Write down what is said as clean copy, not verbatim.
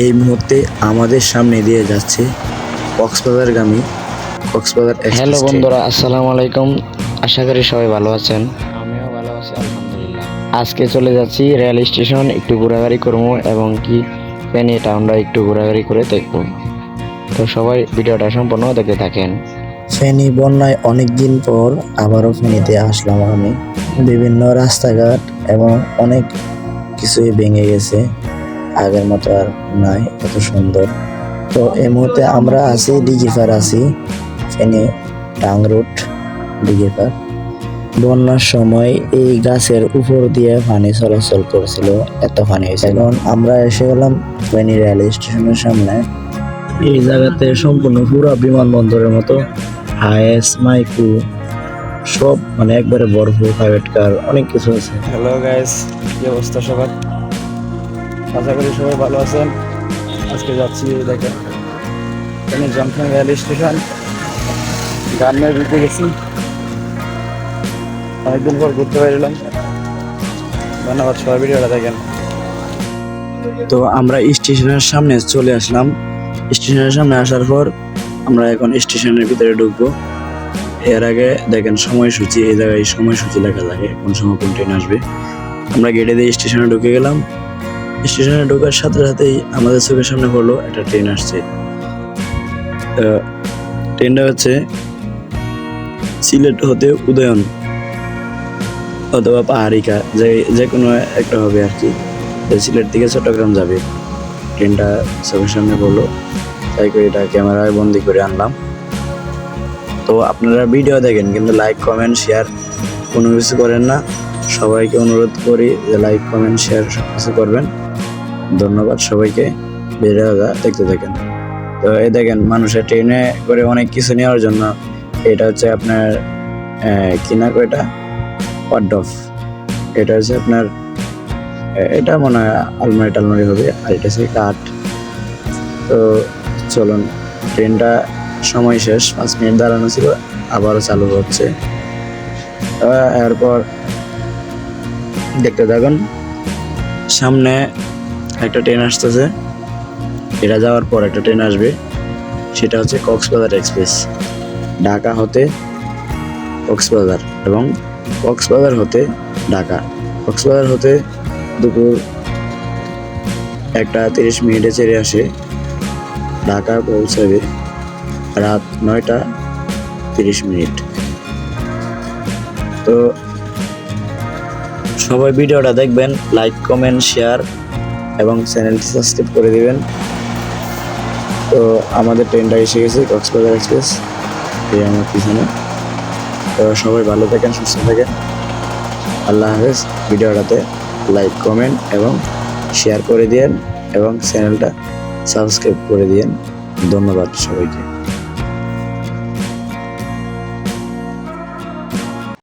এই মুহূর্তে আমাদের সামনে দিয়ে যাচ্ছে কক্সবাজারগামী কক্সবাজার হ্যালো এক্সপ্রেস ট্রেন। বন্ধুরা, আসসালামু আলাইকুম। আশা করি সবাই ভালো আছেন। আমিও ভালো আছি, আলহামদুলিল্লাহ। আজকে চলে যাচ্ছি রেল স্টেশন, একটু ঘোরাঘুরি করবো এবং কি ফেনী টাউনটা একটু ঘোরাঘুরি করে দেখবো। তো সবাই ভিডিওটা সম্পূর্ণ দেখতে থাকেন। ফেনী বন্যায় অনেক দিন পর আবারও ফেনীতে আসলাম আমি। বিভিন্ন রাস্তাঘাট এবং অনেক কিছুই ভেঙে গেছে, আগের মতো আর নাই এত সুন্দর। তো এই মুহূর্তে আমরা আছি ডিগিপার, আছি ফেনী টাং রুট ডিগিপার। বন্যার সময় এই গাছের উপর দিয়ে পানি চলাচল করছিল, এত পানি হয়েছে। এখন আমরা এসে গেলাম ফেনী রেল স্টেশনের সামনে। এই জায়গাতে সম্পূর্ণ পুরো বিমানবন্দরের মতো হাইস মাইক্রো সব মানে একবারে ভরপুর, প্রাইভেট কার অনেক কিছু আছে। হ্যালো গাইস, কি অবস্থা সবার? আশা করি সবাই ভালো আছেন। আজকে যাচ্ছি দেখেন এখানে জংশন রেল স্টেশন। গানের ঘুরতে গেছি, অনেকদিন পর ঘুরতে পারলাম। ধন্যবাদ, সবাই ভিডিওটা দেখেন। তো আমরা স্টেশনের সামনে চলে আসলাম। স্টেশনের সামনে আসার পর আমরা এখন স্টেশনের ভিতরে ঢুকবো। এর আগে দেখেন সময়সূচি, এই জায়গায় সময়সূচি লেখা থাকে কোন সময় কোন ট্রেন আসবে। আমরা গেটে দিয়ে স্টেশনে ঢুকে গেলাম। স্টেশনে ঢোকার সাথে সাথেই আমাদের চোখের সামনে পড়লো একটা ট্রেন আসছে। ট্রেনটা হচ্ছে সিলেট হতে উদয়ন অথবা পাহাড়িকা, যে কোনো একটা হবে আর কি। সিলেট থেকে চট্টগ্রাম যাবে। ট্রেনটা চোখের সামনে পড়লো, তাই করে এটা ক্যামেরায় বন্দি করে আনলাম। তো আপনারা ভিডিও দেখেন কিন্তু লাইক কমেন্ট শেয়ার কোনো কিছু করেন না। সবাইকে অনুরোধ করি যে লাইক কমেন্ট শেয়ার সব কিছু করবেন। ধন্যবাদ সবাইকে, ভিডিওটা দেখতে থাকেন। তো এই দেখেন মানুষের ট্রেনে করে অনেক কিছু নেওয়ার জন্য, এটা হচ্ছে আপনার কিনা কয়টা ওয়ার্ডফ, এটা হচ্ছে আপনার এটা মনে হয় আলমারি টালমারি হবে, আর এটা হচ্ছে কাঠ। তো চলুন, ট্রেনটা সময় শেষ, 5 মিনিট দাঁড়ানো ছিল, আবারও চালু হচ্ছে। এরপর দেখতে থাকুন, সামনে একটা ট্রেন আসতেছে। এটা যাওয়ার পর একটা ট্রেন আসবে, সেটা হচ্ছে কক্সবাজার এক্সপ্রেস। ঢাকা হতে কক্সবাজার এবং কক্সবাজার হতে ঢাকা। কক্সবাজার হতে দুপুর 1টা 30 মিনিটে ছেড়ে আসে, ঢাকা পৌঁছাবে রাত 9টা 30 মিনিট। তো সবাই ভিডিওটা দেখবেন, লাইক কমেন্ট শেয়ার এবং চ্যানেলটি সাবস্ক্রাইব করে দিবেন। তো আমাদের ট্রেনটা এসে গেছে, কক্সবাজার এক্সপ্রেস, এই আমার পিছনে। তো সবাই ভালো থাকেন, সুস্থ থাকেন, আল্লাহ হাফেজ। ভিডিওটাতে লাইক কমেন্ট এবং শেয়ার করে দিয়েন এবং চ্যানেলটা সাবস্ক্রাইব করে দিয়েন। ধন্যবাদ সবাইকে।